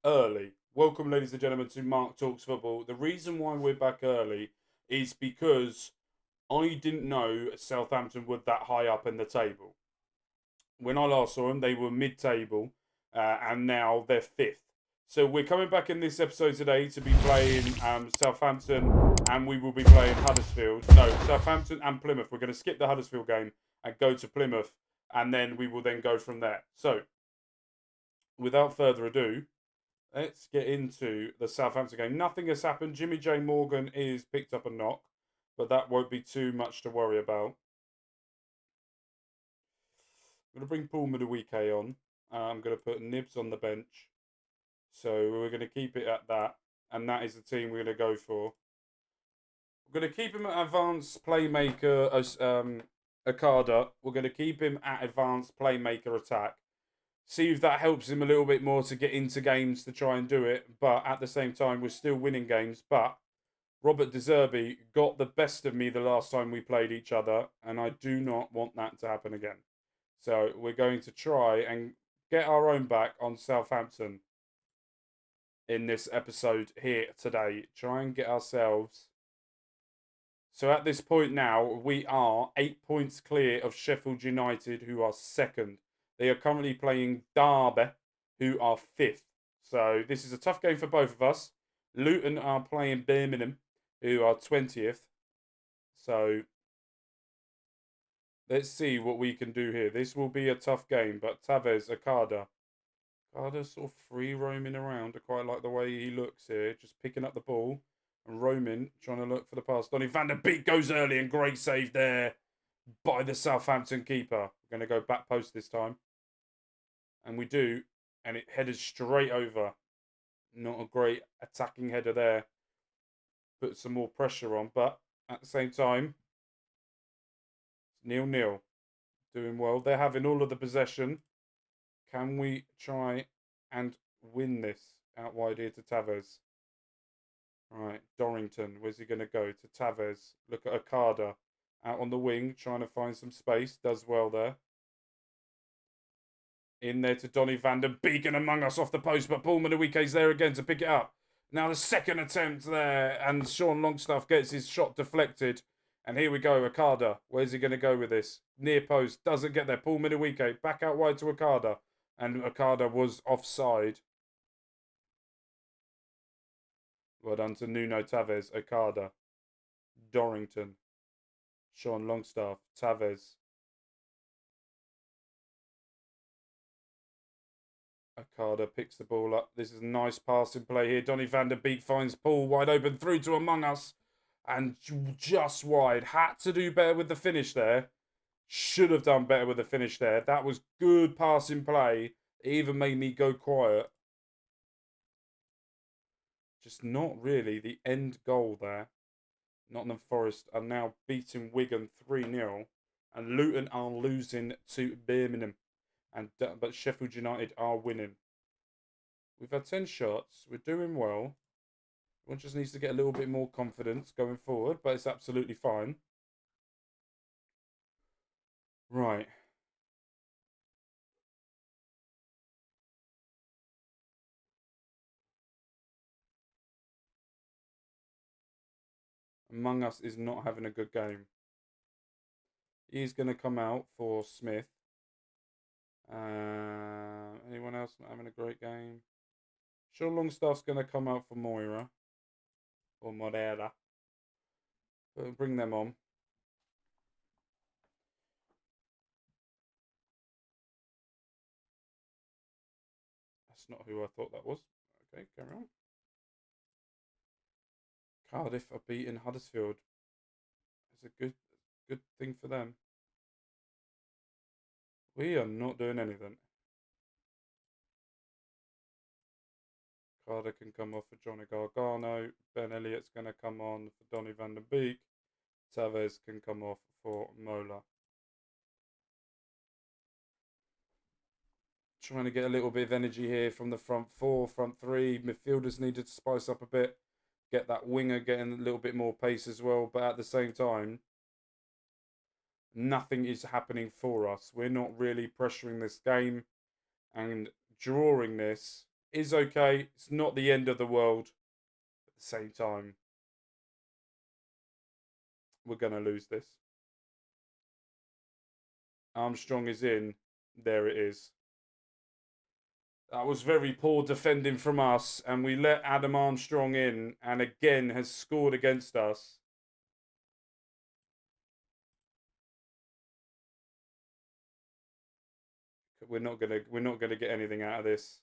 early. Welcome, ladies and gentlemen, to Mark Talks Football. The reason why we're back early is because I didn't know Southampton were that high up in the table. When I last saw them, they were mid-table, and now they're fifth. So we're coming back in this episode today to be playing Southampton, and we will be playing Huddersfield. No, Southampton and Plymouth. We're going to skip the Huddersfield game and go to Plymouth, and then we will then go from there. So, without further ado, let's get into the Southampton game. Nothing has happened. Jimmy J. Morgan is picked up a knock, but that won't be too much to worry about. I'm going to bring Paul Madueke on. I'm going to put Nibs on the bench. So we're going to keep it at that. And that is the team we're going to go for. We're going to keep him at advanced playmaker as Okada. We're going to keep him at advanced playmaker attack. See if that helps him a little bit more to get into games to try and do it. But at the same time, we're still winning games. But Robert De Zerbi got the best of me the last time we played each other. And I do not want that to happen again. So we're going to try and get our own back on Southampton in this episode here today. Try and get ourselves. So at this point now, we are 8 points clear of Sheffield United, who are second. They are currently playing Derby, who are fifth. So this is a tough game for both of us. Luton are playing Birmingham, who are 20th. So let's see what we can do here. This will be a tough game, but Tavares, Okada. Okada's sort of free roaming around. I quite like the way he looks here, just picking up the ball and roaming, trying to look for the pass. Donny van der Beek goes early and great save there by the Southampton keeper. We're going to go back post this time. And we do, and it headed straight over. Not a great attacking header there. Put some more pressure on, but at the same time, 0-0. Doing well. They're having all of the possession. Can we try and win this out wide here to Tavares? Right, Dorrington. Where's he going to go? To Tavares. Look at Okada. Out on the wing, trying to find some space. Does well there. In there to Donny van der Beek and among us off the post, but Paul Madueke's there again to pick it up. Now the second attempt there, and Sean Longstaff gets his shot deflected. And here we go, Okada. Where's he going to go with this? Near post, doesn't get there. Paul Madueke back out wide to Okada. And Okada was offside. Well done to Nuno Tavares, Okada, Dorrington, Sean Longstaff, Tavares. Okada picks the ball up. This is a nice passing play here. Donny van der Beek finds Paul wide open through to among us. And just wide. Had to do better with the finish there. Should have done better with the finish there. That was good passing play. It even made me go quiet. Just not really the end goal there. Nottingham Forest are now beating Wigan 3-0. And Luton are losing to Birmingham. But Sheffield United are winning. We've had 10 shots. We're doing well. One just needs to get a little bit more confidence going forward, but it's absolutely fine. Right. Among Us is not having a good game. He's going to come out for Smith. Anyone else not having a great game? Sure, Longstaff's going to come out for Moira. Or Moreira. But bring them on. That's not who I thought that was. Okay, carry on. Cardiff are beating Huddersfield. It's a good thing for them. We are not doing anything. Carter can come off for Johnny Gargano. Ben Elliott's going to come on for Donny van der Beek. Tavares can come off for Mola. Trying to get a little bit of energy here from the front four, front three. Midfielders needed to spice up a bit. Get that winger getting a little bit more pace as well. But at the same time, nothing is happening for us. We're not really pressuring this game. And drawing this is okay. It's not the end of the world. At the same time, we're going to lose this. Armstrong is in. There it is. That was very poor defending from us, and we let Adam Armstrong in, and again has scored against us. We're not gonna get anything out of this,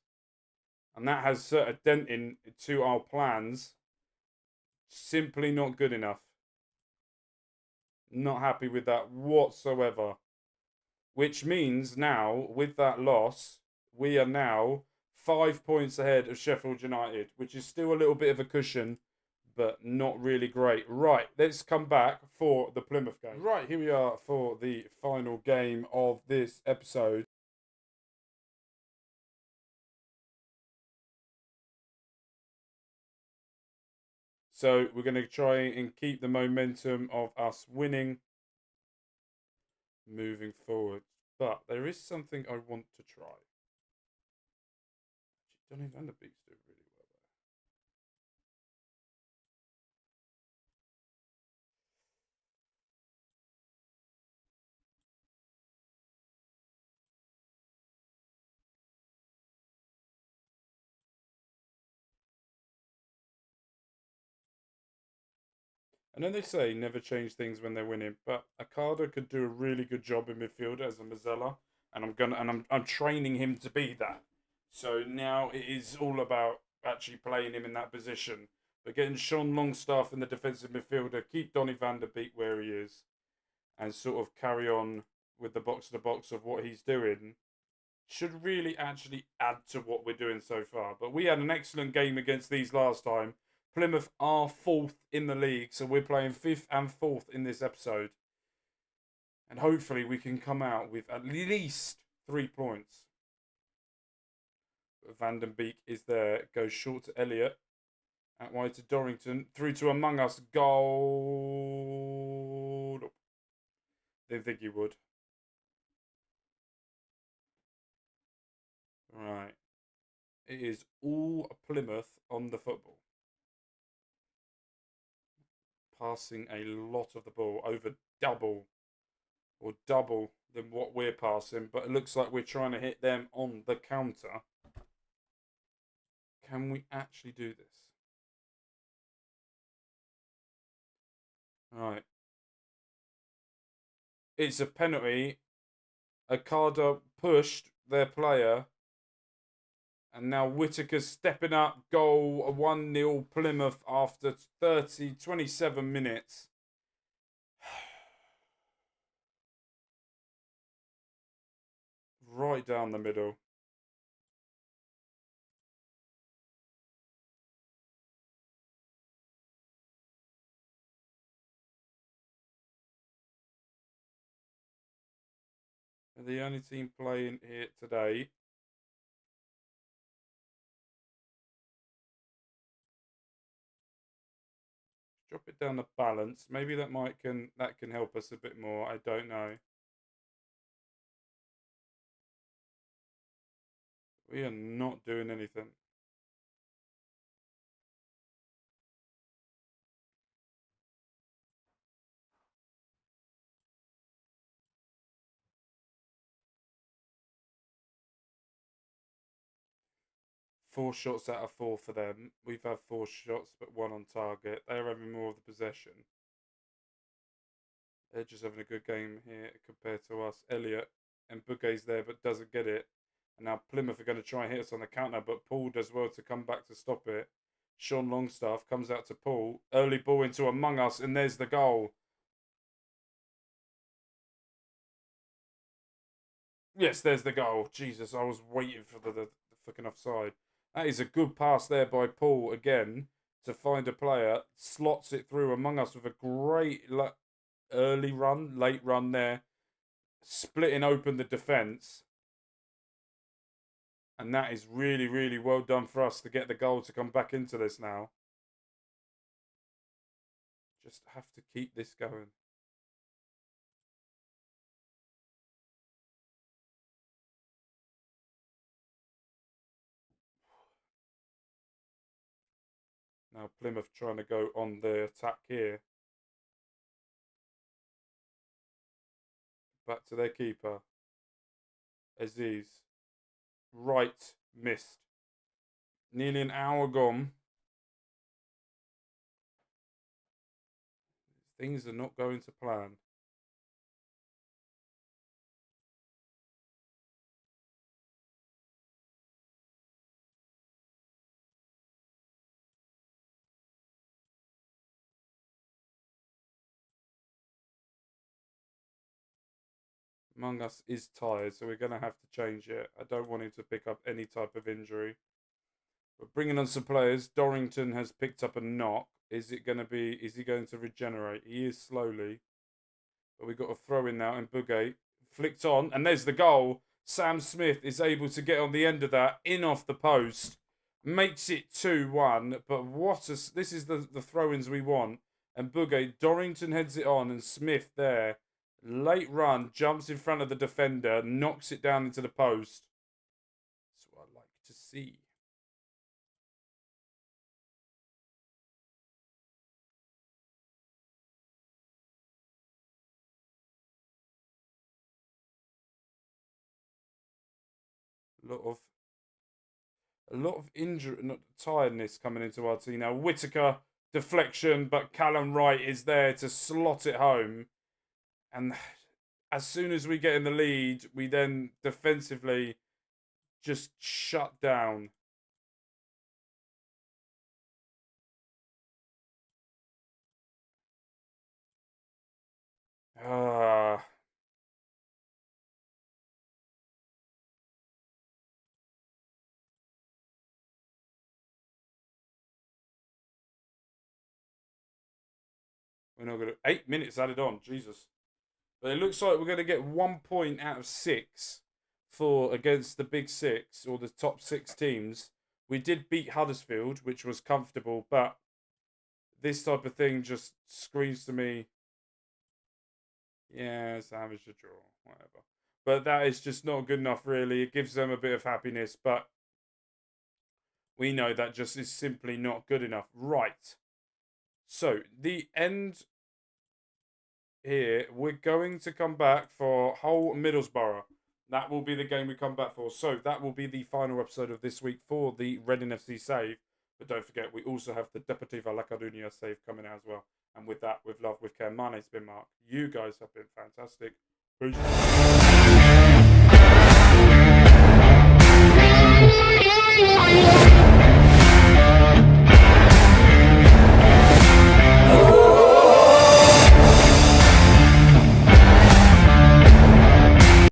and that has set a dent into our plans. Simply not good enough. Not happy with that whatsoever. Which means now, with that loss, we are now 5 points ahead of Sheffield United, which is still a little bit of a cushion, but not really great. Right, let's come back for the Plymouth game. Right, here we are for the final game of this episode. So we're going to try and keep the momentum of us winning moving forward. But there is something I want to try. Actually, Donny van der Beek's doing really well there. I know they say never change things when they're winning, but Akada could do a really good job in midfield as a Mazzella, and I'm training him to be that. So now it is all about actually playing him in that position. But getting Sean Longstaff in the defensive midfielder, keep Donny van der Beek where he is, and sort of carry on with the box to box of what he's doing, should really actually add to what we're doing so far. But we had an excellent game against these last time. Plymouth are 4th in the league, so we're playing 5th and 4th in this episode. And hopefully we can come out with at least 3 points. Van den Beek is there, goes short to Elliott. Out wide to Dorrington, through to Among Us, goal. Didn't think he would. Right. It is all Plymouth on the football. Passing a lot of the ball, over double than what we're passing, but it looks like we're trying to hit them on the counter. Can we actually do this? Right. It's a penalty. Akada pushed their player. And now Whittaker's stepping up. Goal, 1-0 Plymouth after 27 minutes. Right down the middle. They're the only team playing here today. Drop it down the balance. Maybe that can help us a bit more. I don't know. We are not doing anything. Four shots out of 4 for them. We've had 4 shots, but 1 on target. They're having more of the possession. They're just having a good game here compared to us. Elliott and Bugay's there, but doesn't get it. And now Plymouth are going to try and hit us on the counter, but Paul does well to come back to stop it. Sean Longstaff comes out to Paul. Early ball into Among Us, and there's the goal. Yes, there's the goal. Jesus, I was waiting for the fucking offside. That is a good pass there by Paul again to find a player. Slots it through Among Us with a great early run, late run there. Splitting open the defence. And that is really, really well done for us to get the goal to come back into this now. Just have to keep this going. Now Plymouth trying to go on the attack here. Back to their keeper. Aziz. Right, missed. Nearly an hour gone. Things are not going to plan. Among Us is tired, so we're going to have to change it. I don't want him to pick up any type of injury. We're bringing on some players. Dorrington has picked up a knock. Is he going to regenerate? He is slowly. But we've got a throw in now, and Bugate flicked on, and there's the goal. Sam Smith is able to get on the end of that, in off the post. Makes it 2-1, but this is the throw-ins we want. And Bugate, Dorrington heads it on, and Smith there. Late run, jumps in front of the defender, knocks it down into the post. That's what I like to see. A lot of injury, not tiredness coming into our team now. Whitaker, deflection, but Callum Wright is there to slot it home. And as soon as we get in the lead, we then defensively just shut down. We're not going to... 8 minutes added on. Jesus. But it looks like we're going to get 1 point out of 6 against the big 6, or the top 6 teams. We did beat Huddersfield, which was comfortable, but this type of thing just screams to me, yeah, salvage a draw, whatever. But that is just not good enough, really. It gives them a bit of happiness, but we know that just is simply not good enough. Right. So, the end here, we're going to come back for Hull Middlesbrough. That will be the game we come back for. So, that will be the final episode of this week for the Reading FC save. But don't forget, we also have the Deportiva La Coruña save coming out as well. And with that, with love, with care, my name's been Mark. You guys have been fantastic. Peace.